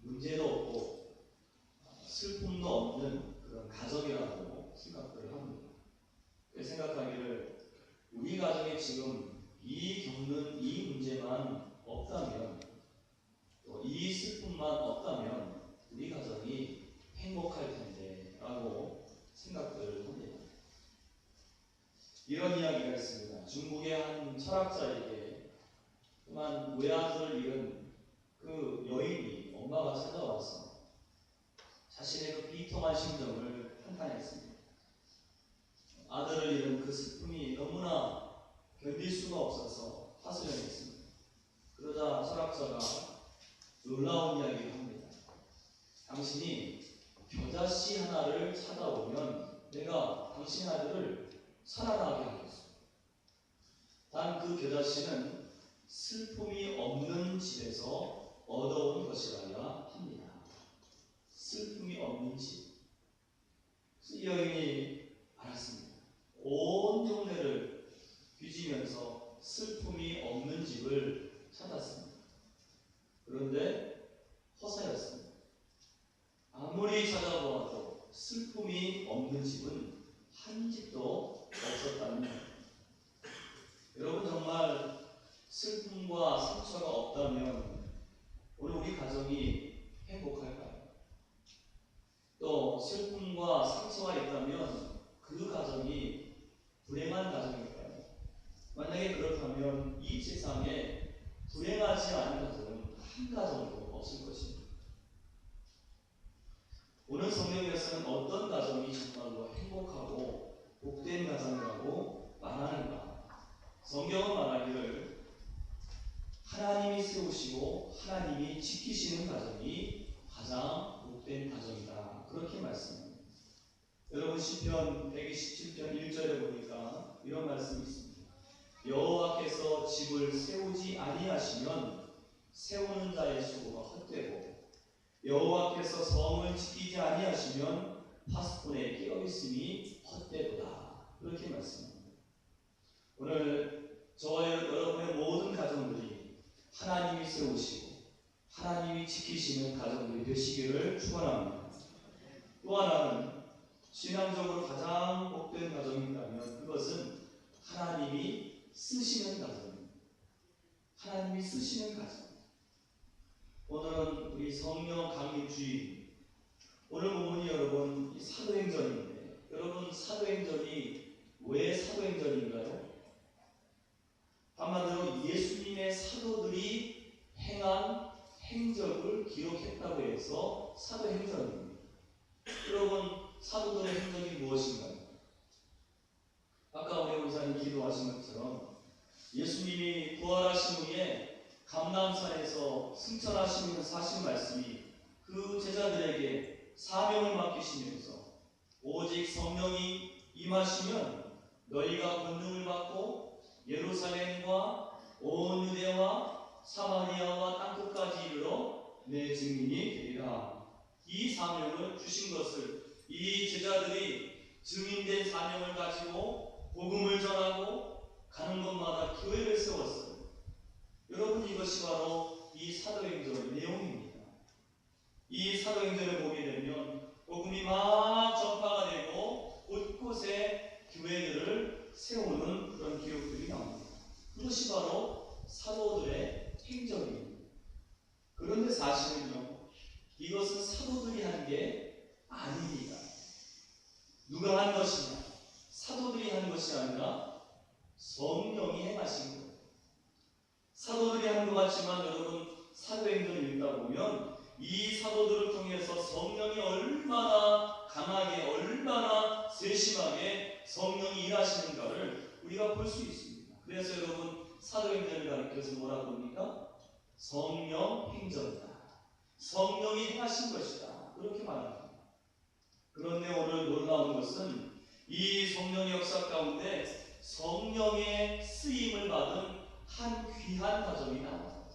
문제도 없고 슬픔도 없는 그런 가정이라고 생각들을 합니다. 생각하기를 우리 가정에 지금 겪는 이 문제만 없다면, 또 이 슬픔만 없다면 우리 가정이 행복할 텐데 라고 생각들을 합니다. 이런 이야기가 있습니다. 중국의 한 철학자에게 또한 외아들을 잃은 그 여인이 엄마가 찾아와서 자신의 그 비통한 심정을 한탄했습니다. 아들을 잃은 그 슬픔이 너무나 견딜 수가 없어서 하소연했습니다. 그러자 철학자가 놀라운 이야기를 합니다. 당신이 겨자씨 하나를 찾아오면 내가 당신 아들을 살아나게 하겠소. 단 그 겨자씨는 슬픔이 없는 집에서 얻어온 것이라야 합니다. 슬픔이 없는 집. 이 여인이 알았습니다. 온 동네를 뒤지면서 슬픔이 없는 집을 찾았습니다. 그런데 허사였습니다. 아무리 찾아보아도 슬픔이 없는 집은 한 집도 없었다는 겁니다. 여러분, 정말 슬픔과 상처가 없다면 오늘 우리 가정이 행복할까요? 또 슬픔과 상처가 있다면 그 가정이 불행한 가정일까요? 만약에 그렇다면 이 세상에 불행하지 않은 가정은 한 가정도 없을 것입니다. 오늘 성경에서는 어떤 가정이 정말로 행복하고 복된 가정이라고 말하는가? 성경은 말하기를 하나님이 세우시고 하나님이 지키시는 가정이 가장 복된 가정이다, 그렇게 말씀합니다. 여러분, 시편 127편 1절에 보니까 이런 말씀이 있습니다. 여호와께서 집을 세우지 아니하시면 세우는 자의 수고가 헛되고 여호와께서 성을 지키지 아니하시면 파수꾼의 깨어있음이 헛되도다, 그렇게 말씀합니다. 오늘 저와 여러분의 모든 가정들이 하나님이 세우시고 하나님이 지키시는 가정들이 되시기를 축원합니다. 또 하나는 신앙적으로 가장 복된 가정이 있다면 그것은 하나님이 쓰시는 가정입니다. 하나님이 쓰시는 가정. 오늘은 우리 성령 강림 주일, 오늘 본문이 여러분 사도행전인데, 여러분 사도행전이 왜 사도행전인가요? 한마디로 예수님의 사도들이 행한 행적을 기록했다고 해서 사도행전입니다. 여러분, 사도들의 행적이 무엇인가요? 아까 우리 목사님 기도하신 것처럼 예수님이 부활하신 후에 감람산에서 승천하시면서 하신 말씀이 그 제자들에게 사명을 맡기시면서 오직 성령이 임하시면 너희가 권능을 받고 예루살렘과 온 유대와 사마리아와 땅끝까지 이르러 내 증인이 되리라. 이 사명을 주신 것을 이 제자들이 증인된 사명을 가지고 복음을 전하고 가는 곳마다 교회를 세웠어요. 여러분, 이것이 바로 이 사도행전의 내용입니다. 이 사도행전을 보게 되면 복음이 막 전파가 되고 곳곳에 교회들을 세우는 그런 기록들이 나옵니다. 그것이 바로 사도들의 행적입니다. 그런데 사실은요, 이것은 사도들이 한 게 아닙니다. 누가 한 것이냐? 사도들이 한 것이 아니라 성령이 행하신 거예요. 사도들이 한 것 같지만 여러분, 사도행전을 읽다 보면 이 사도들을 통해서 성령이 얼마나 강하게, 얼마나 세심하게 성령이 일하시는가를 우리가 볼 수 있습니다. 그래서 여러분, 사도행전을 가리켜서 뭐라고 합니까? 성령 행전이다. 성령이 행하신 것이다, 그렇게 말합니다. 그런데 오늘 놀라운 것은 이 성령의 역사 가운데 성령의 쓰임을 받은 한 귀한 가정이 나옵니다.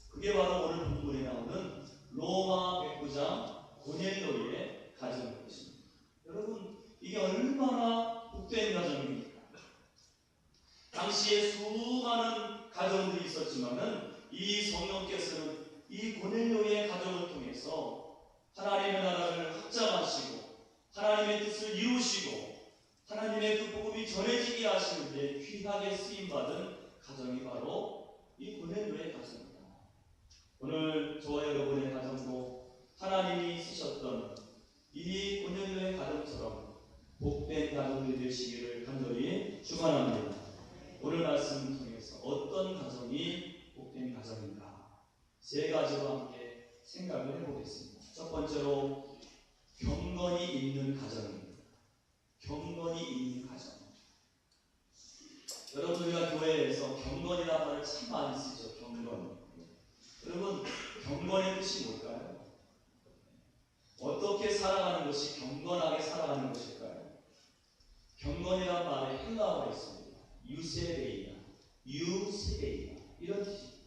그게 바로 오늘 본문에 나오는 로마 백부장 고넬료의 가정인 것입니다. 여러분, 이게 얼마나 복된 가정입니까? 당시에 수많은 가정들이 있었지만은 이 성령께서는 이 고넬료의 가정을 통해서 살펴보겠습니다. 첫 번째로 경건이 있는 가정입니다. 경건이 있는 가정. 여러분, 우리가 교회에서 경건이라는 말을 참 많이 쓰죠. 경건. 여러분, 경건의 뜻이 뭘까요? 어떻게 살아가는 것이 경건하게 살아가는 것일까요? 경건이란 말에 헬라어가 있습니다. 유세베이아, 유세베이아 이런 뜻입니다.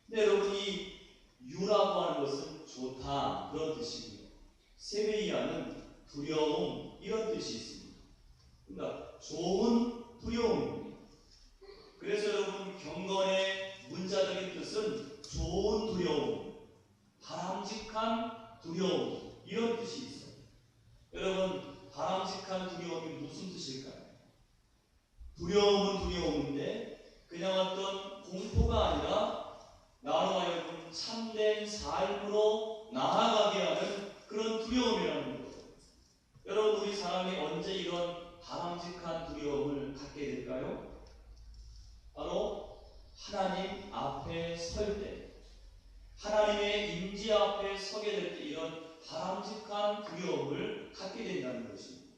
근데 여러분, 이 유라고 하는 것은 좋다 그런 뜻이고요. 세베이아는 두려움 이런 뜻이 있습니다. 그러니까 좋은 두려움입니다. 그래서 여러분, 경건의 문자적인 뜻은 좋은 두려움, 바람직한 두려움 이런 뜻이 있어요. 여러분, 바람직한 두려움이 무슨 뜻일까요? 두려움은 두려움인데 그냥 어떤 공포가 아니라 나로 하여금 참된 삶으로 나아가게 하는 그런 두려움이라는 거예요. 여러분, 우리 사람이 언제 이런 바람직한 두려움을 갖게 될까요? 바로 하나님 앞에 설 때, 하나님의 임재 앞에 서게 될 때 이런 바람직한 두려움을 갖게 된다는 것입니다.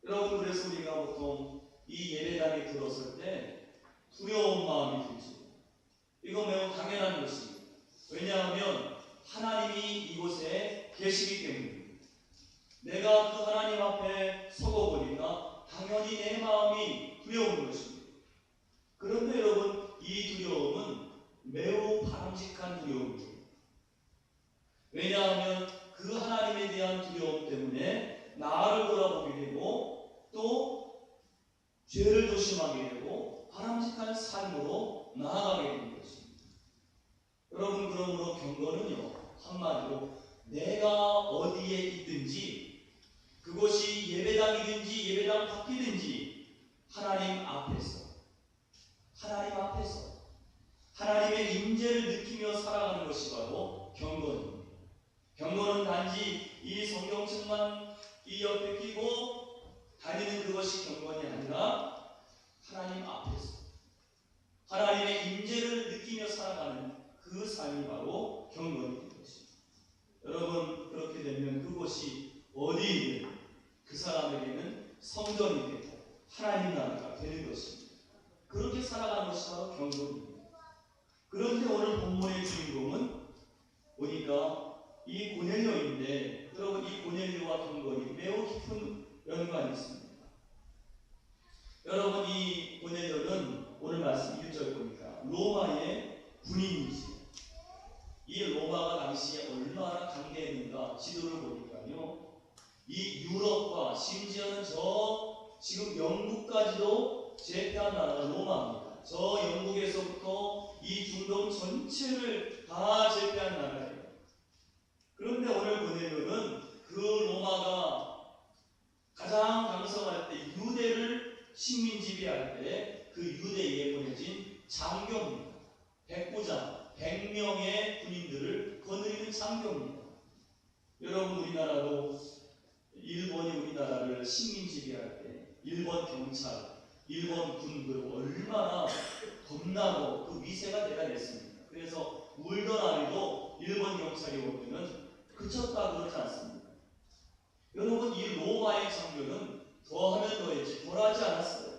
여러분, 그래서 우리가 보통 이 예배당에 들어설 때 두려운 마음이 들죠. 이거 매우 당연한 것입니다. 왜냐하면 하나님이 이곳에 계시기 때문입니다. 내가 그 하나님 앞에 서고 보니까 당연히 내 마음이 두려운 것입니다. 그런데 여러분, 이 두려움은 매우 바람직한 두려움입니다. 왜냐하면 그 하나님에 대한 두려움 때문에 나를 돌아보게 되고 또 죄를 조심하게 되고 바람직한 삶으로 나아가게 되는 것입니다. 여러분, 그러므로 경건은요, 한마디로 내가 어디에 있든지 그것이 예배당이든지 예배당 밖이든지 하나님 앞에서 하나님의 임재를 느끼며 살아가는 것이 바로 경건입니다. 경건은 단지 이 성경책만 이 옆에 끼고 다니는 그것이 경건이 아니라 하나님 앞에서 하나님의 임재를 느끼며 살아가는 그 삶이 바로 경건이 되는 것입니다. 여러분, 그렇게 되면 그곳이 어디이든 그 사람에게는 성전이 되고 하나님 나라가 되는 것입니다. 그렇게 살아가는 것이 바로 경건입니다. 그런데 오늘 본문의 주인공은 보니까 이 고넬료인데, 여러분, 이 고넬료와 경건이 매우 깊은 연관이 있습니다. 여러분, 이 고넬료는 오늘 말씀 1절 보니까 로마의 군인이지. 이 로마가 당시에 얼마나 강대했는가 지도를 보니까요, 이 유럽과 심지어는 저 지금 영국까지도 제패한 나라가 로마입니다. 저 영국에서부터 이 중동 전체를 다 제패한 나라예요. 그런데 오늘 고넬료는 그 로마가 가장 강성할 때 유대를 식민 지배할 때 그 유대에 보내진 장교입니다. 백부장, 100명의 군인들을 거느리는 장교입니다. 여러분, 우리나라도 일본이 우리나라를 식민 지배할 때 일본 경찰, 일본 군들 얼마나 겁나고 그 위세가 대단했습니다. 그래서 울던 아이도 일본 경찰이 오면은 그쳤다 그러지 않습니다. 여러분, 이 로마의 장교는 더하면 더했지 덜하지 않았어요.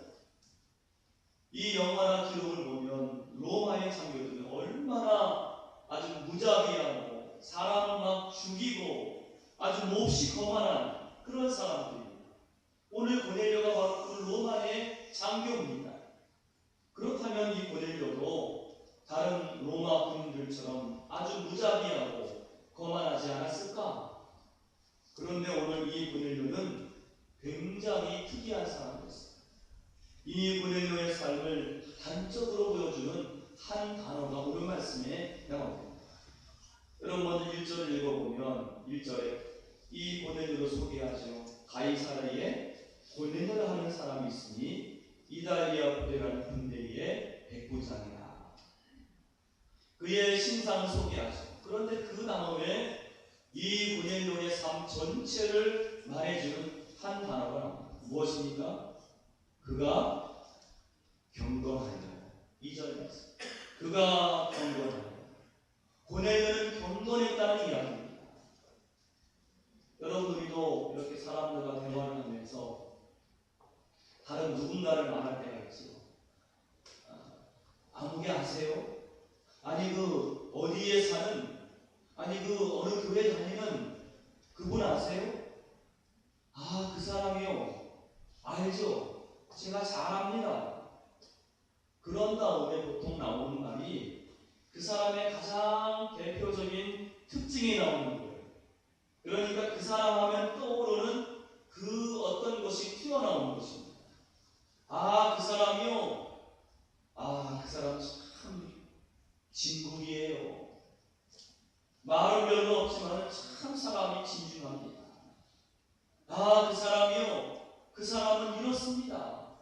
이 영화나 기록을 보면 로마의 장교들은 얼마나 아주 무자비하고 사람을 막 죽이고 아주 몹시 거만한 그런 사람들입니다. 오늘 고넬료가 바로 그 로마의 장교입니다. 그렇다면 이 고넬료도 다른 로마 군인들처럼 아주 무자비하고 거만하지 않았을까? 그런데 오늘 이 고넬료는 굉장히 특이한 사람이었어요. 이 고넬료의 삶을 단적으로 보여주는 한 단어가 오늘 말씀에 나옵니다. 여러분, 먼저 1절을 읽어보면 1절에 이 고넬료를 소개하죠. 가이사랴에 고넬료라 하는 사람이 있으니 이달리아 부대라는 군대의 백부장이라. 그의 신상을 소개하죠. 그런데 그 다음에 이 고넬료의 삶 전체를 말해주는 한 단어가 나옵니다. 무엇입니까? 그가 경건하리라. 2절 말씀. 그가 경건하리라. 고넬료는 경건했다는 이야기입니다. 사람들과 대화를 하면서 다른 누군가를 말할 때가 있지요. 아무개 아세요? 아니 그 어디에 사는, 아니 그 어느 교회 다니는 그분 아세요? 아, 그 사람이요. 알죠. 제가 잘 압니다. 그런 다음에 보통 나오는 말이 그 사람의 가장 대표적인 특징이 나오는 거예요. 그러니까 그 사람 하면 떠오르는 그 어떤 것이 튀어나오는 것입니다. 아, 그 사람이요. 아, 그 사람 참 진국이에요. 말은 별로 없지만 참 사람이 진중합니다. 아, 그 사람이요. 그 사람은 이렇습니다.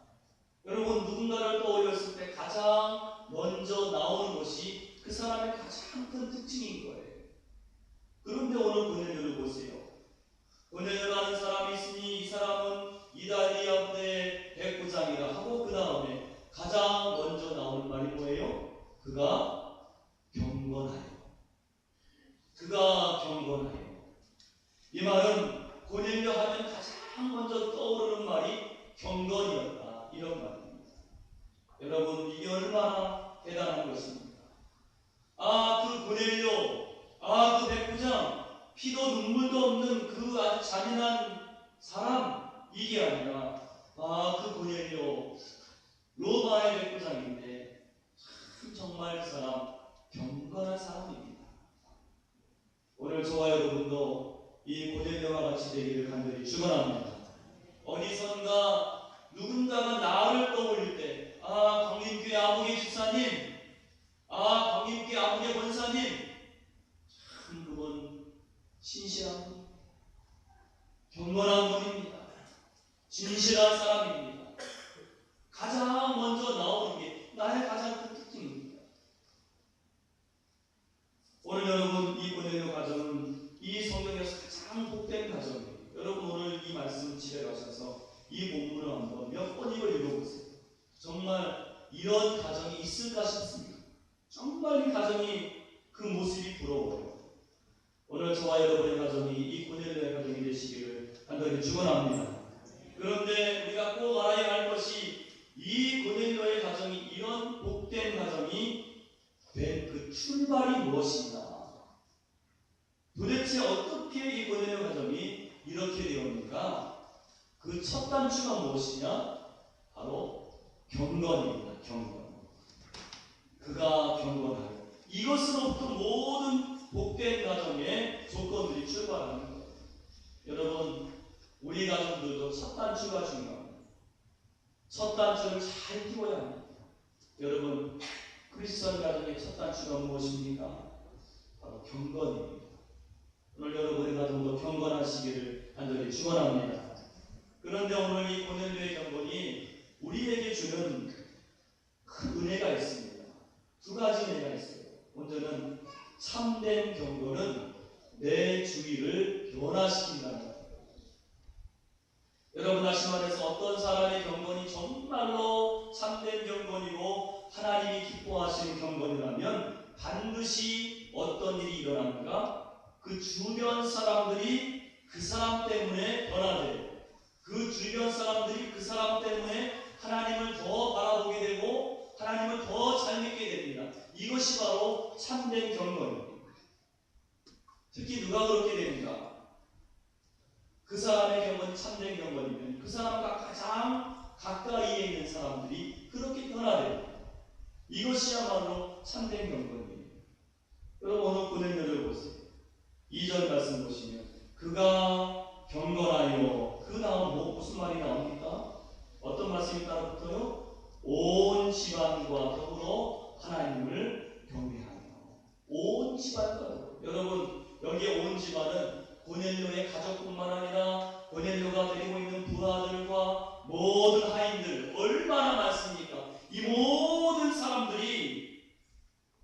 여러분, 누군가를 떠올렸을 때 가장 먼저 나오는 것이 그 사람의 가장 큰 특징인 거예요. 그런데 오늘 고넬료를 보세요. 고넬료라는 사람이 있으니 이 사람은 이달리아 부대의 백부장이라 하고 그 다음에 가장 먼저 나오는 말이 뭐예요? 그가 경건하여. 그가 경건하여. 이 말은 고넬료 하면 가장 먼저 떠오르는 말이 경건이었다, 이런 말입니다. 여러분, 이게 얼마나 대단한 것입니까? 아, 그 고넬료, 아, 그 백부장, 피도 눈물도 없는 그 아주 잔인한 사람, 이게 아니라 아, 그 고넬료, 로마의 백부장인데 참 정말 그 사람 경건한 사람입니다. 오늘 저와 여러분도 이 고넬료와 같이 되기를 간절히 축원합니다. 어디선가 누군가가 나를 떠올릴 때, 아, 광림교회 아무개 집사님, 아, 광림교회 아무개 권사님, 참 그분 신실한 분, 경건한 분입니다. 진실한 사람입니다. 가장 먼저 나오는 게 나의 가장 큰 특징입니다. 오늘 여러분, 이 고넬료 가정은 이 성경에서 가장 복된 가정이에요. 여러분, 오늘 이 말씀 집에 가셔서 이 본문을 한번 몇 번 읽어보세요. 정말 이런 가정이 있을까 싶습니다. 정말 이 가정이 그 모습이 부러워요. 오늘 저와 여러분의 가정이 이 고넬료의 가정이 되시기를 간절히 축원합니다. 그런데 우리가 꼭 알아야 할 것이 이 고넬료의 가정이 이런 복된 가정이 된 그 출발이 무엇인가? 도대체 어떻게 이 고넬료 가정이 이렇게 되었는가? 그 첫 단추가 무엇이냐? 바로 경건입니다. 경건. 그가 경건하여. 이것으로부터 모든 복된 가정의 조건들이 출발하는 거예요. 여러분, 우리 가정들도 첫 단추가 중요합니다. 첫 단추를 잘 띄워야 합니다. 여러분, 크리스천 가정의 첫 단추가 무엇입니까? 바로 경건입니다. 오늘 여러분의 가정도 경건하시기를 간절히 축원합니다. 그런데 오늘 이 고넬료의 경건이 우리에게 주는 큰 은혜가 있습니다. 두 가지 은혜가 있어요. 먼저는 참된 경건은 내 주위를 변화시킨다는 것. 여러분, 다시 말해서 어떤 사람의 경건이 정말로 참된 경건이고 하나님이 기뻐하시는 경건이라면 반드시 어떤 일이 일어납니까? 그 주변 사람들이 그 사람 때문에 변화돼요. 그 주변 사람들이 그 사람 때문에 하나님을 더 바라보게 되고 하나님을 더 잘 믿게 됩니다. 이것이 바로 참된 경건입니다. 특히 누가 그렇게 됩니까? 그 사람의 경건이 참된 경건이면 그 사람과 가장 가까이에 있는 사람들이 그렇게 변화됩니다. 이것이야말로 참된 경건이에요. 여러분, 오늘 고넬료를 보세요. 2절 말씀 보시면 그가 경건하여, 그 다음 무슨 말이 나옵니까? 어떤 말씀이 따라 붙어요? 온 집안과 더불어 하나님을 경외하며. 온 집안과 더불어. 여러분, 여기에 온 집안은 고넬료의 가족뿐만 아니라 고넬료가 데리고 있는 부하들과 모든 하인들, 얼마나 많습니까? 이 모든 사람들이,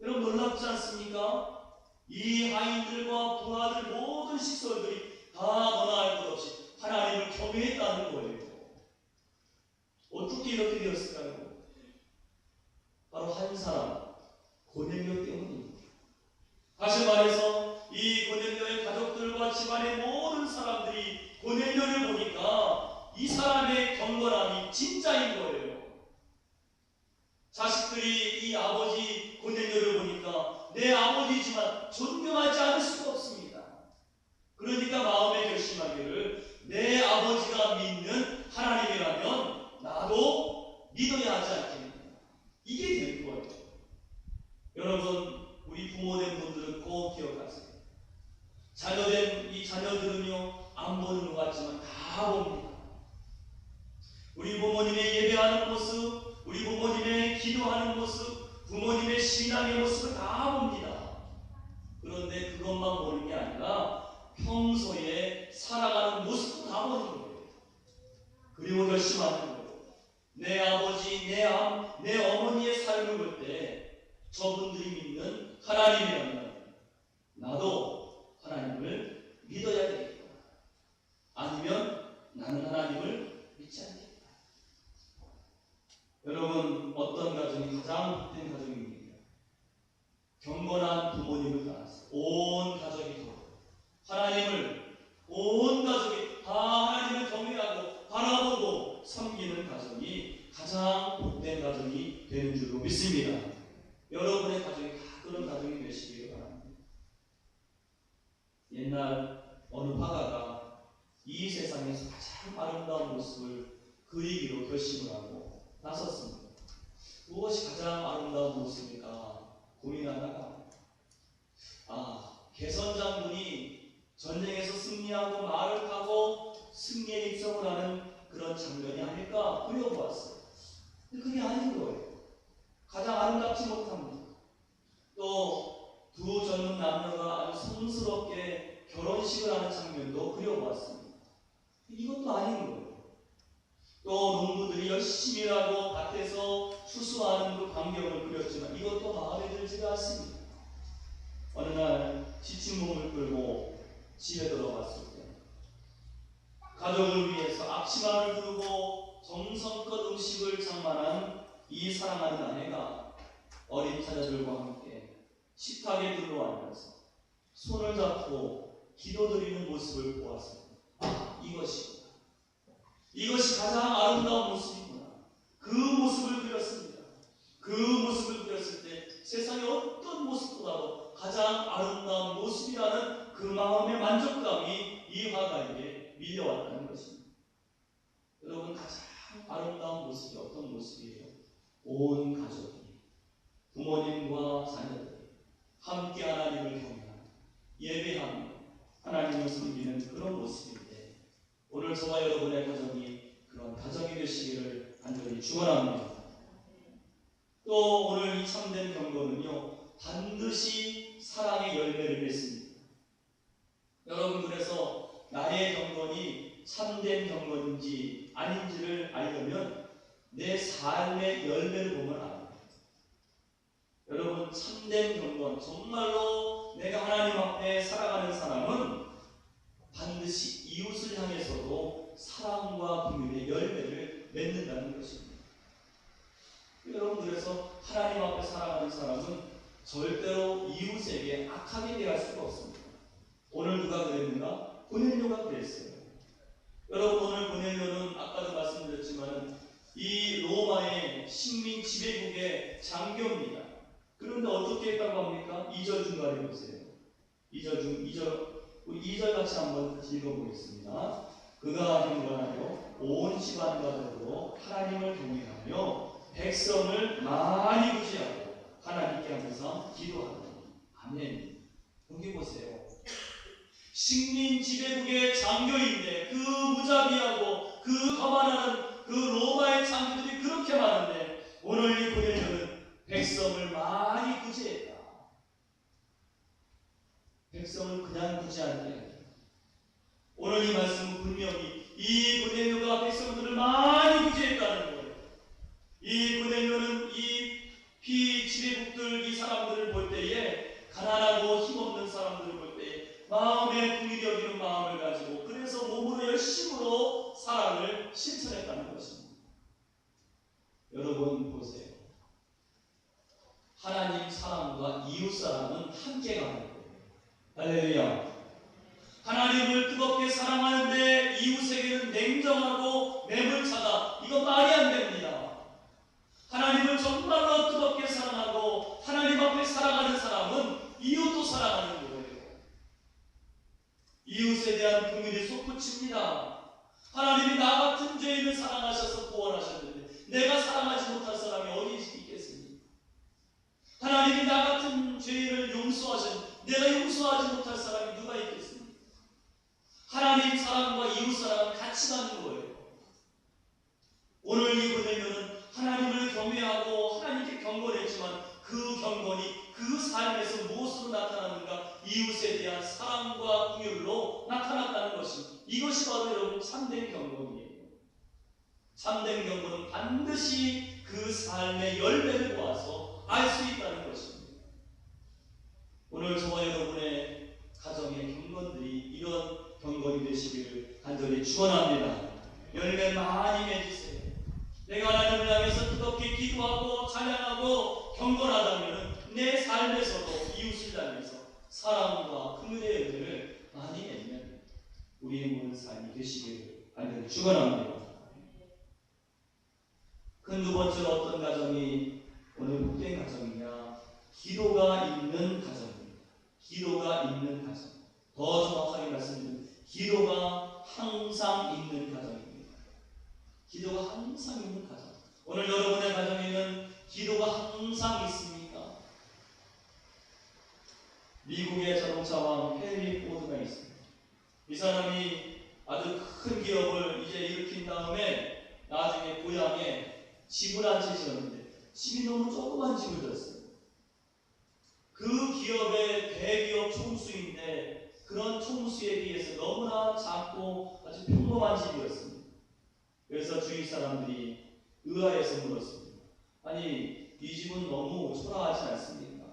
여러분 놀랍지 않습니까? 이 하인들과 부하들 모든 식솔들이 다 너나 할 것 없이 하나님을 경외했다는 거예요. 어떻게 이렇게 되었을까요? 바로 한 사람, 고넬료 때문입니다. 다시 말해서 이 고넬료의 가족들과 가족과 집안의 모든 사람들이 고넬료를 보니까 이 사람의 경건함이 진짜인 거예요. 자식들이 이 아버지 고넬료를 보니까 내 아버지지만 존경하지 않을 수가 없습니다. 그러니까 마음에 결심하기를 내 아버지가 믿는 하나님이라면 나도 믿어야 하지 않겠느냐. 이게 된 거예요. 여러분, 우리 부모된 분들은 꼭 기억하세요. 자녀된 이 자녀들은요, 안 보는 것 같지만 다 봅니다. 우리 부모님의 예배하는 모습, 우리 부모님의 기도하는 모습, 부모님의 신앙의 모습을 다 봅니다. 그런데 그것만 보는 게 아니라 평소에 살아가는 모습도 다 보는 거예요. 그리고 결심하는 거예요. 내 아버지, 내 어머니의 삶을 볼 때 저분들이 믿는 하나님이라면 나도 하나님을 믿어야 되겠다. 아니면 나는 하나님을 믿지 않겠다. 여러분, 어떤 가정이 가장 복된 가정입니까? 경건한 부모님을 따라서 온 가족이 하나님을, 온 가족이 다 하나님을 경외하고 바라보고 섬기는 가정이 가장 복된 가정이 되는 줄로 믿습니다. 여러분의 가정이 다 그런 가정이 되시길 바랍니다. 옛날 어느 화가가 이 세상에서 가장 아름다운 모습을 그리기로 결심을 하고 나섰습니다. 무엇이 가장 아름다운 모습일까 고민하다가 개선 장군이 전쟁에서 승리하고 말을 타고 승리에 입성을 하는 그런 장면이 아닐까 그려보았어요. 근데 그게 아닌 거예요. 가장 아름답지 못합니다. 또 두 젊은 남녀가 아주 성스럽게 결혼식을 하는 장면도 그려보았습니다. 이것도 아닌 거예요. 또 농부들이 열심히 일하고 밭에서 수수하는 그 광경을 그렸지만 이것도 마음에 들지가 않습니다. 어느 날 지친 몸을 끌고 집에 들어갔을 때 가족을 위해서 앞치마를 두르고 정성껏 음식을 장만한 이 사랑하는 아내가 어린 자녀들과 함께 식탁에 둘러앉아서 손을 잡고 기도드리는 모습을 보았습니다. 이것이 가장 아름다운 모습이구나. 그 모습을 그렸습니다. 그 모습을 그렸을 때 세상의 어떤 모습보다도 가장 아름다운 모습이라는 그 마음의 만족감이 이 화가에게 밀려왔다는 것입니다. 여러분, 가장 아름다운 모습이 어떤 모습이에요? 온 가족이, 부모님과 자녀들이 함께 하나님을 경외하며 예배하며 하나님을 섬기는 그런 모습인데 오늘 저와 여러분의 가정이 그런 가정이 되시기를 간절히 축원합니다. 또 오늘 이 참된 경건은요, 반드시 사랑의 열매를 맺습니다. 여러분, 그래서 나의 경건이 참된 경건인지 아닌지를 알려면 내 삶의 열매를 보면 압니다. 여러분, 참된 경건, 정말로 내가 하나님 앞에 살아가는 사람은 반드시 이웃을 향해서도 사랑과 긍휼의 열매를 맺는다는 것입니다. 여러분, 그래서 하나님 앞에 살아가는 사람은 절대로 이웃에게 악하게 대할 수가 없습니다. 오늘 누가 그랬는가? 고넬료가 그랬어요. 여러분, 오늘 고넬료는 아까도 말씀드렸지만 이 로마의 식민 지배국의 장교입니다. 그런데 어떻게 했다고 합니까? 2절 중간에 보세요. 2절 같이 한번 읽어보겠습니다. 그가 경건하여 온 집안 가족으로 하나님을 경외하며 백성을 많이 구제하고 하나님께 항상 기도하더니. 아멘. 여기 보세요. 식민 지배국의 장교인데 그 무자비하고 그 거만하는 그 로마의 장교들이 그렇게 많은데 오늘 이 고넬료는 백성을 많이 구제했다. 백성을 그냥 구제하는 게 아니라 오늘 이 말씀은 분명히 이 고넬료가 백성들을 많이 구제했다는 거예요. 이 고넬료는 이 피지배국들 이 사람들을 볼 때에 가난하고 힘없는 사람들을 볼 때에 마음에 긍휼히 여기는 마음을 가지고 그래서 몸으로 열심으로 사랑을 실천했다는 것입니다. 여러분 보세요. 하나님 사랑과 이웃 사랑은 함께 가는 거예요. 할렐루야. 하나님을 뜨겁게 사랑하는데 이웃에게는 냉정하고 매몰차다. 이거 말이 안 됩니다. 하나님을 정말로 뜨겁게 사랑하고 하나님 앞에 살아가는 사람은 이웃도 사랑하는 거예요. 이웃에 대한 긍휼이 솟구칩니다. 하나님이 나 같은 죄인을 사랑하셔서 구원하셨는데 내가 사랑하지 못할 사람이 어디 있겠습니까? 하나님이 나 같은 죄인을 용서하셨는데 내가 용서하지 못할 사람이 누가 있겠습니까? 하나님 사랑과 이웃 사랑은 같이 가는 거예요. 오늘 이 고넬료는 하나님을 경외하고 하나님께 경건했지만 그 경건이 그 삶에서 무엇으로 나타나는가? 이웃에 대한 사랑과 긍휼로 나타났다는 것입니다. 이것이 바로 여러분 참된 경건이에요. 참된 경건은 반드시 그 삶의 열매를 보아서 알 수 있다는 것입니다. 오늘 저와 여러분의 가정의 경건들이 이런 경건이 되시기를 간절히 축원합니다. 열매 많이 맺으세요. 내가 하나님을 향해서 뜨겁게 기도하고 찬양하고 경건하다면 내 삶에서도 이웃을 향해서 사랑과 긍휼의 열매를 많이 맺는 우리의 모든 삶이 되시기를 간절히 축원합니다. 그 두 번째로 어떤 가정이 오늘 복된 가정이냐? 기도가 있는 가정입니다. 기도가 있는 가정. 더 정확하게 말씀드리면 기도가 항상 있는 가정입니다. 기도가 항상 있는 가정. 오늘 여러분의 가정에는 기도가 항상 있습니까? 미국의 자동차왕 헨리 포드가 있습니다. 이 사람이 아주 큰 기업을 이제 일으킨 다음에 나중에 고향에 집을 한 채 지었는데 집이 너무 조그만 집을 졌어요. 그 기업의 대기업 총수인데 그런 총수에 비해서 너무나 작고 아주 평범한 집이었습니다. 그래서 주위 사람들이 의아해서 물었습니다. 아니, 이 집은 너무 초라하지 않습니까?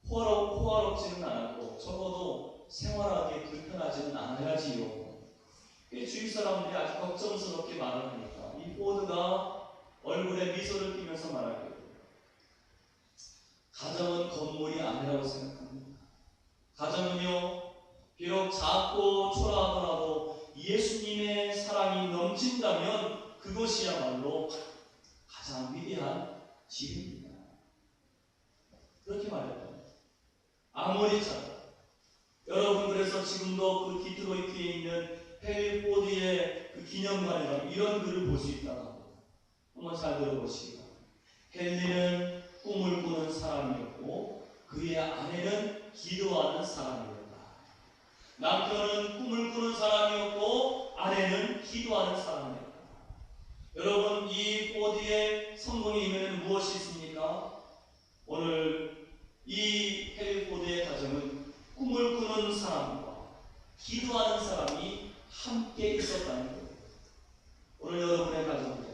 호화롭지는 않았고 적어도 생활하기에 불편하지는 않아야지요. 주위 사람들이 아주 걱정스럽게 말을 하니까 이 포드가 얼굴에 미소를 띠면서 말하기를 가정은 건물이 아니라고 생각합니다. 가정은요, 비록 작고 초라하더라도 예수님의 사랑이 넘친다면 그것이야말로 가장 위대한 집입니다. 그렇게 말했다. 아무리 작아. 여러분, 그래서 지금도 그 디트로이트에 있는 헨리 포드의 그 기념관에 가면 이런 글을 볼 수 있다고 합니다. 한번 잘 들어보시기 바랍니다. 헨리는 꿈을 꾸는 사람이었고 그의 아내는 기도하는 사람이었다. 남편은 꿈을 꾸는 사람이었고 아내는 기도하는 사람이었다. 여러분, 이 포드의 성공의 이면에는 무엇이 있습니까? 오늘 이 헨리 포드의 가정은 꿈을 꾸는 사람과 기도하는 사람이 함께 있었다는 거예요. 오늘 여러분의 가정도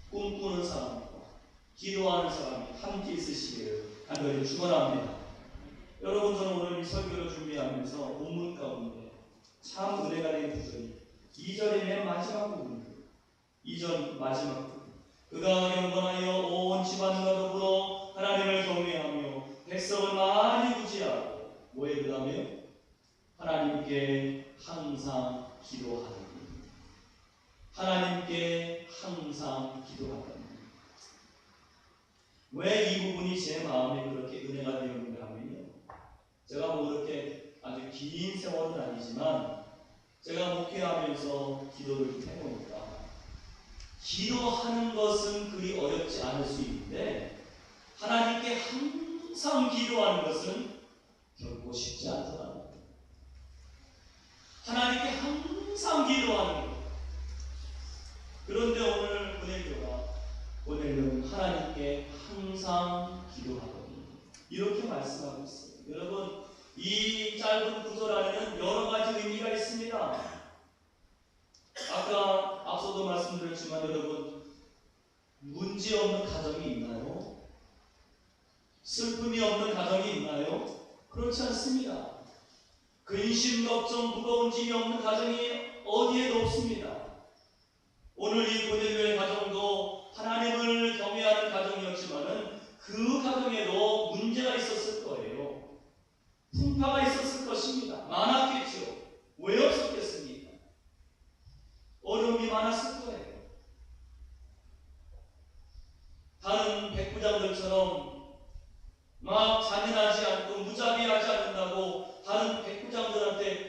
꿈꾸는 사람과 기도하는 사람이 함께 있으시기를 간절히 축원합니다. 여러분, 저는 오늘 이 설교를 준비하면서 본문 가운데 참 은혜가 된 구절이 2절의 맨 마지막 부분입니다. 2절 마지막 부분. 그가 경건하여 온 집안과 더불어 하나님을 경외하며 백성을 많이 구제하고 뭐에 그 다음에 하나님께 항상 기도하는 하나님께 항상 기도하는 왜 이 부분이 제 마음에 그렇게 은혜가 되었는가 하면요, 제가 뭐 그렇게 아주 긴 세월은 아니지만 제가 목회하면서 기도를 해보니까 기도하는 것은 그리 어렵지 않을 수 있는데 하나님께 항상 기도하는 것은 결코 쉽지 않더라고요. 하나님께 항상 기도하는 것. 그런데 오늘 고넬료는 하나님께 항상 기도하거든요. 이렇게 말씀하고 있어요. 여러분, 이 짧은 구절 안에는 여러 가지 의미가 있습니다. 아까 앞서도 말씀드렸지만 여러분, 문제 없는 가정이 있나요? 슬픔이 없는 가정이 있나요? 그렇지 않습니다. 근심, 걱정, 무거운 짐이 없는 가정이 어디에도 없습니다. 오늘 이 고넬료의 가정도 하나님을 경외하는 가정이었지만은 그 가정에도 문제가 있었을 거예요. 풍파가 있었을 것입니다. 많았겠죠.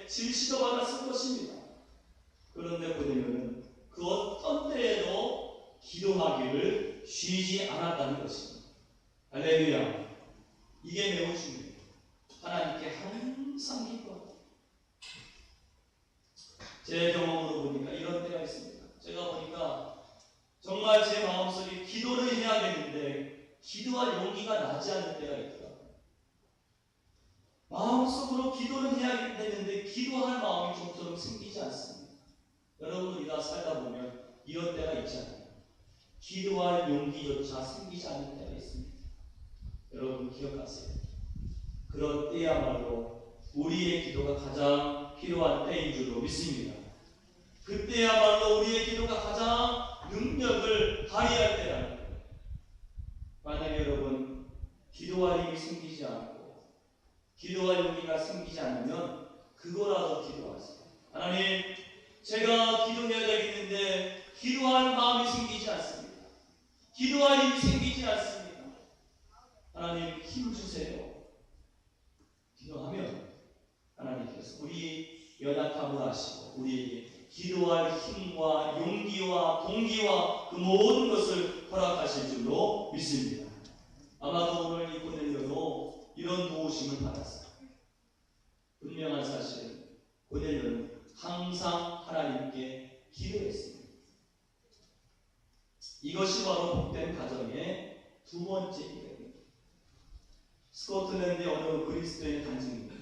때에 질시도 받았을 것입니다. 그런데 고넬료는 그 어떤 때에도 기도하기를 쉬지 않았다는 것입니다. 할렐루야. 이게 매우 중요해요. 하나님께 항상 기도하고. 제 경험으로 보니까 이런 때가 있습니다. 제가 보니까 정말 제 마음속에 기도를 해야겠는데 기도할 용기가 나지 않을 때가 있더라고요. 마음속으로 기도를 해야겠는데 기도할 마음이 좀처럼 생기지 않습니다. 여러분 우리가 살다 보면 이런 때가 있잖아요. 기도할 용기조차 생기지 않는 때가 있습니다. 여러분 기억하세요. 그런 때야말로 우리의 기도가 가장 필요한 때인 줄로 믿습니다. 그때야말로 우리의 기도가 가장 능력을 발휘할 때라는 거예요. 만약에 여러분 기도할 힘이 생기지 않고 기도할 용기가 생기지 않으면 그거라도 기도하세요. 하나님, 제가 기도해야 되겠는데 기도할 마음이 생기지 않습니다. 기도할 힘이 생기지 않습니다. 하나님 힘 주세요. 기도하면 하나님께서 우리 연약함을 아시고 우리에게 기도할 힘과 용기와 동기와 그 모든 것을 허락하실 줄로 믿습니다. 아마도 오늘 이 고넬료도 이런 도우심을 받았어요. 분명한 사실은 고넬료는 항상 하나님께 기도했습니다. 이것이 바로 복된 가정의 두 번째 기도입니다. 스코틀랜드의 어느 그리스도인 간증입니다.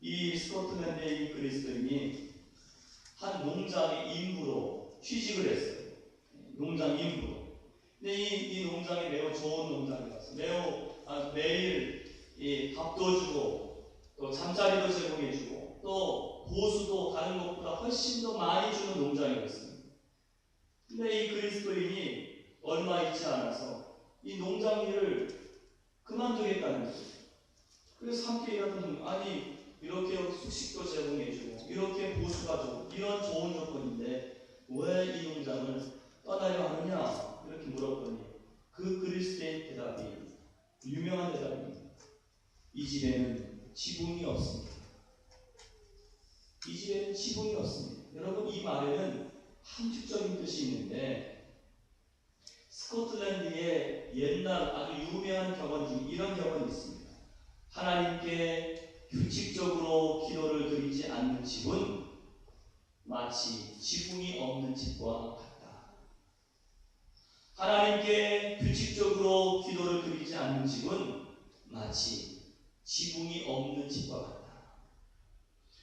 이 스코틀랜드의 이 그리스도인이 한 농장의 인부로 취직을 했어요. 농장 인부로. 근데 이 농장이 매우 좋은 농장이라서 매일 밥도 주고 또 잠자리도 제공해주고 또 보수도 다른 것보다 훨씬 더 많이 주는 농장이었습니다. 근데 이 그리스도인이 얼마 있지 않아서 이 농장 일을 그만두겠다는 거예요. 그래서 함께 일하던 아니 이렇게 숙식도 제공해주고 이렇게 보수가 주고 이런 좋은 조건인데 왜 이 농장을 떠나려 하느냐 이렇게 물었더니 그 그리스도의 대답이 유명한 대답입니다. 이 집에는 지붕이 없습니다. 이 집에는 지붕이 없습니다. 여러분 이 말에는 함축적인 뜻이 있는데 스코틀랜드의 옛날 아주 유명한 격언 중 이런 격언이 있습니다. 하나님께 규칙적으로 기도를 드리지 않는 집은 마치 지붕이 없는 집과 같다. 하나님께 규칙적으로 기도를 드리지 않는 집은 마치 지붕이 없는 집과 같다.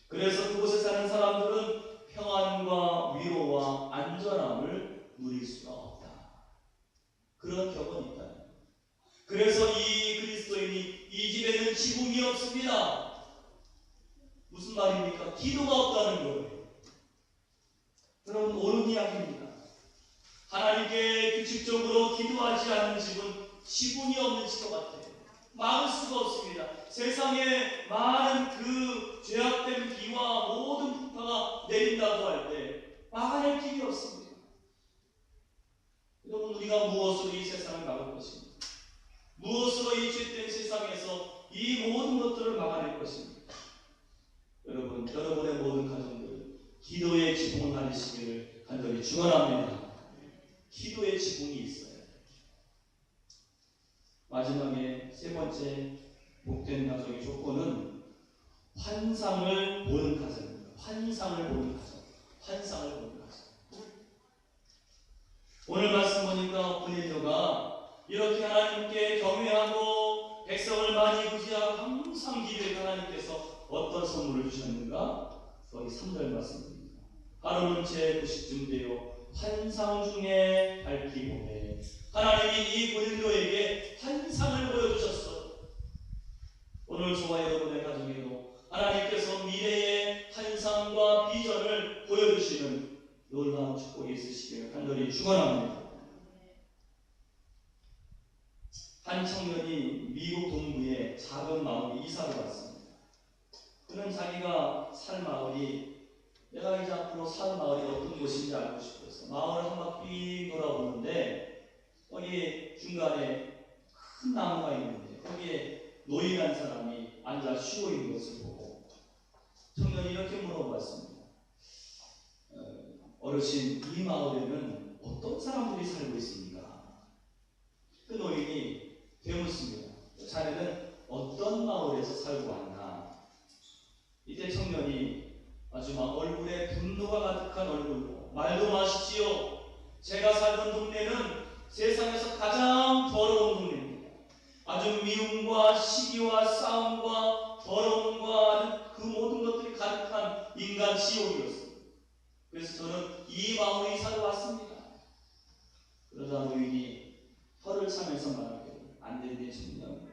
그래서 그곳에 사는 사람들은 평안과 위로와 안전함을 누릴 수가 없다. 그런 격언이 있다. 그래서 이 그리스도인이 이 집에는 지붕이 없습니다. 무슨 말입니까? 기도가 없다는 거예요. 여러분 옳은 이야기입니다. 하나님께 규칙적으로 기도하지 않는 집은 지붕이 없는 집과 같아요. 막을 수가 없습니다. 세상에 많은 그 죄악된 비와 모든 풍파가 내린다고 할 때 막아낼 길이 없습니다. 여러분 우리가 무엇으로 이 세상을 막을 것입니까? 무엇으로 이 죄된 세상에서 이 모든 것들을 막아낼 것입니까? 여러분, 여러분의 모든 가정들 기도의 지붕을 가지시기를 간절히 축원합니다. 기도의 지붕이 있어요. 마지막에 세 번째 복된 가정의 조건은 환상을 보는 가정입니다. 환상을 보는 가정. 환상을 보는 가정. 오늘 말씀 보니까 고넬료가 이렇게 하나님께 경외하고 백성을 많이 구제하고 항상 기도해 하나님께서 어떤 선물을 주셨는가? 거기 3절 말씀입니다. 하루는 제 90쯤 되어 환상 중에 밝히 보매 하나님이 이 고넬료에게 환상을 보여주셨어요. 오늘 저와 여러분의 가정에도 하나님께서 미래의 환상과 비전을 보여주시는 놀라운 축복이 있으시기를 간절히 축원합니다. 한 청년이 미국 동부의 작은 마을에 이사를 왔습니다. 그는 자기가 살 마을이 내가 이제 앞으로 살 마을이 어떤 곳인지 알고 싶어서 마을을 한 바퀴 돌아보는데 거기에 중간에 큰 나무가 있는데 거기에 노인한 사람이 앉아 쉬고 있는 것을 보고 청년이 어르신, 이 마을에는 어떤 사람들이 살고 있습니까? 그 노인이 되묻습니다. 자네는 어떤 마을에서 살고 왔나? 이때 청년이 아주 막 얼굴에 분노가 가득한 얼굴로 말도 마십시오. 제가 살던 동네는 세상에서 가장 더러운 동네입니다. 아주 미움과 시기와 싸움과 더러움과 그 모든 것들이 가득한 인간 지옥이었습니다. 그래서 저는 이 마을에 이사를 왔습니다. 그러자 노인이 혀를 차면서 말하기를, 안 되네 청년.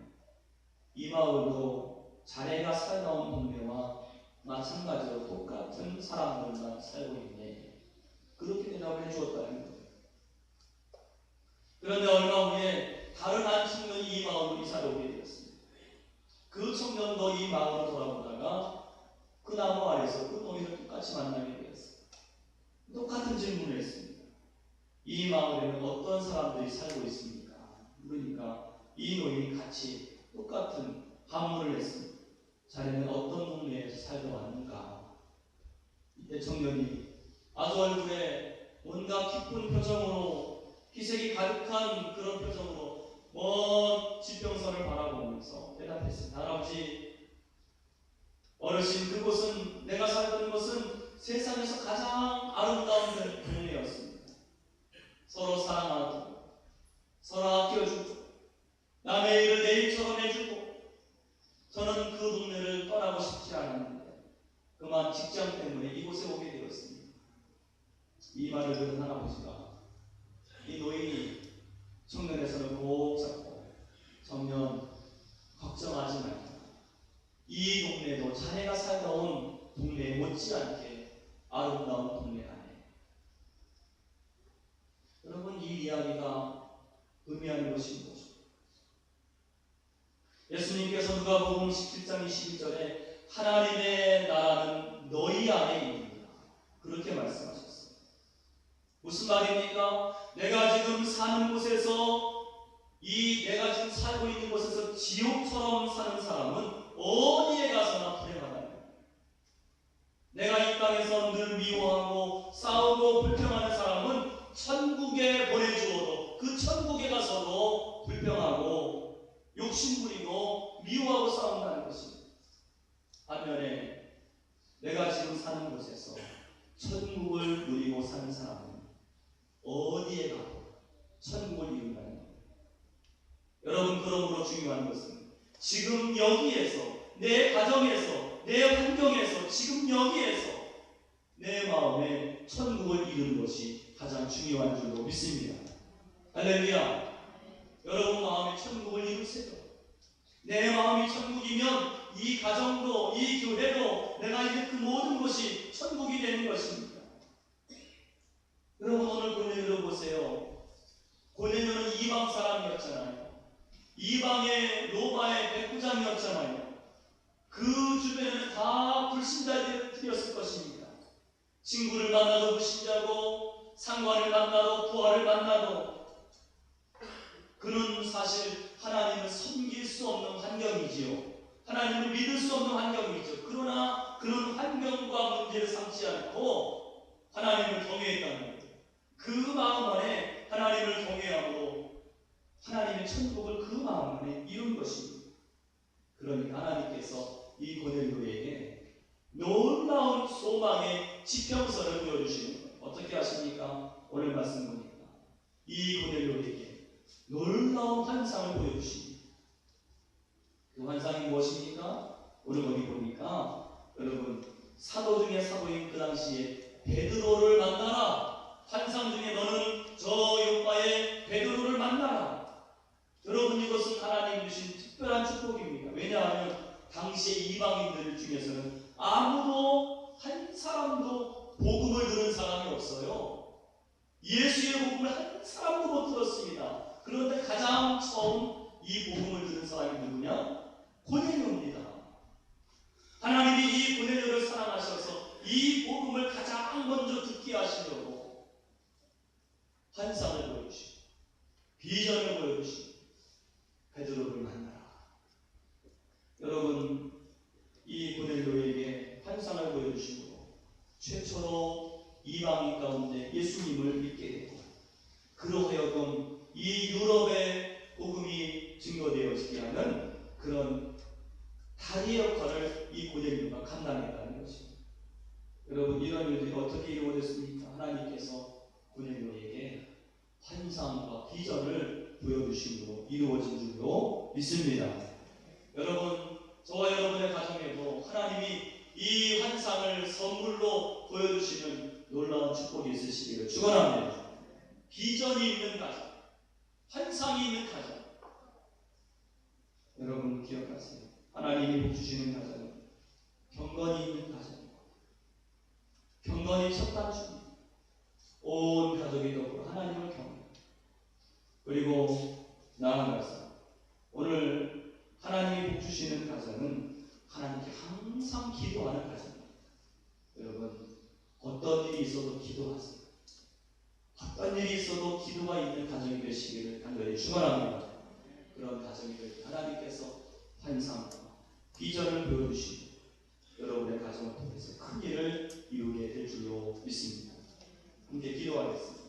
이 마을도 자네가 살다 온 동네와 마찬가지로 똑같은 사람들만 살고 있네. 그렇게 대답을 해주었다는 거예요. 그런데 얼마 후에 다른 한 청년이 이 마을로 이사를 오게 되었습니다. 그 청년도 이 마을을 돌아보다가 그 나무 아래서 그 노인을 똑같이 만나게 되었어요. 똑같은 질문을 했습니다. 이 마을에는 어떤 사람들이 살고 있습니까? 그러니까 이 노인이 같이 똑같은 반문을 했습니다. 자네는 어떤 동네에서 살다 왔는가? 이때 청년이 아주 얼굴에 온갖 기쁜 표정으로, 희색이 가득한 그런 표정으로 먼 지평선을 바라보면서 대답했습니다. 할아버지, 어르신, 그곳은, 내가 살던 곳은 세상에서 가장 아름다운 동네였습니다. 서로 사랑하고 서로 아껴주고 남의 일을 내 일처럼 해주고, 저는 그 동네를 떠나고 싶지 않았는데 그만 직장 때문에 이곳에 오게 되었습니다. 이 말을 들은 할아버지가 이 노인이 청년의 손을 꼭 잡고, 청년, 걱정하지 말라. 이 동네도 자네가 살다 온 동네에 못지않게 아름다운 동네라네. 여러분, 이 이야기가 의미하는 것이 뭐죠? 예수님께서 누가복음 17장 21절에 하나님의 나라는 너희 안에 있느니라, 그렇게 말씀하셨어요. 무슨 말입니까? 내가 지금 사는 곳에서, 내가 지금 살고 있는 곳에서 지옥처럼 사는 사람은 어디에 가서나 불행하다는 거예요. 내가 이 땅에서 늘 미워하고 싸우고 불평하는 사람은 천국에 보내주어도 그 천국에 가서도 불평하고 욕심부리고 미워하고 싸운다는 것입니다. 반면에 내가 지금 사는 곳에서 천국을 누리고 사는 사람은 어디에 가도 천국을 이룬다는 겁니다. 여러분, 그러므로 중요한 것은 지금 여기에서, 내 가정에서, 내 환경에서, 지금 여기에서 내 마음에 천국을 이루는 것이 가장 중요한 줄로 믿습니다. 할렐루야. 여러분 마음에 천국을 이루세요. 내 마음이 천국이면 이 가정도, 이 교회도, 내가 있는 그 모든 것이 천국이 되는 것입니다. 여러분, 오늘 고넬료 보세요. 고넬료는 이방 사람이었잖아요. 이방의 로마의 백부장이었잖아요. 그 주변에는 다 불신자들이었을 것입니다. 친구를 만나도 불신자고, 상관을 만나도, 부하를 만나도, 그는 사실 하나님을 섬길 수 없는 환경이지요. 하나님을 믿을 수 없는 환경이죠. 그러나 그런 환경과 문제를 삼지 않고 하나님을 경외했다는 거예요. 그 마음 안에 하나님을 경외하고 하나님의 천국을 그 마음 안에 이룬 것입니다. 그러니까 하나님께서 이 고넬료에게 놀라운 소망의 지평선을 보여주시는 거예요. 어떻게 하십니까? 오늘 말씀 보니까 이 고넬료에게 놀라운 환상을 보여주십니다. 그 환상이 무엇입니까? 오늘 거기 보니까 여러분, 사도 중에 사도인 그 당시에 베드로를 만나라. 환상 중에 너는 저 요바의 베드로를 만나라. 여러분, 이것은 하나님 주신 특별한 축복입니다. 왜냐하면 당시의 이방인들 중에서는 아무도, 한 사람도 복음을 들은 사람이 없어요. 예수의 복음을 한 사람도 못 들었습니다. 그런데 가장 처음 이 복음을 들은 사람이 누구냐? 고넬료입니다. 하나님이 이 고넬료를 사랑하셔서 이 복음을 가장 먼저 듣게 하시려고 환상을 보여주시고 비전을 보여주시고 베드로를 만나라. 여러분, 이 고넬료에게 환상을 보여주시고 최초로 이방인 마음 가운데 예수님을 믿게 되고 그로 하여금 이 유럽의 복음이 증거되어지게 하는 그런 다리 역할을 이 고넬료가 감당했다는 것입니다. 여러분, 이런 일들이 어떻게 이루어졌습니까? 하나님께서 고넬료에게 환상과 비전을 보여주심으로 이루어진 줄로 믿습니다. 여러분, 저와 여러분의 가정에도 하나님이 이 환상을 선물로 보여주시는 놀라운 축복이 있으시기를 축원합니다. 비전이 있는 가정, 환상이 있는 가정, 여러분 기억하세요. 하나님이 복 주시는 가정은 경건이 있는 가정이고 경건이 첫 단추입니다. 온 가족이 더불어 하나님을 경외하고 그리고 나아가서 오늘 하나님이 복 주시는 가정은 하나님께 항상 기도하는 가정입니다. 여러분, 어떤 일이 있어도 기도하세요. 어떤 일이 있어도 기도가 있는 가정이 되시기를 간절히 축원합니다. 그런 가정이 될 때 하나님께서 환상과 비전을 보여주시고 여러분의 가정을 통해서 큰 일을 이루게 될 줄로 믿습니다. 함께 기도하겠습니다.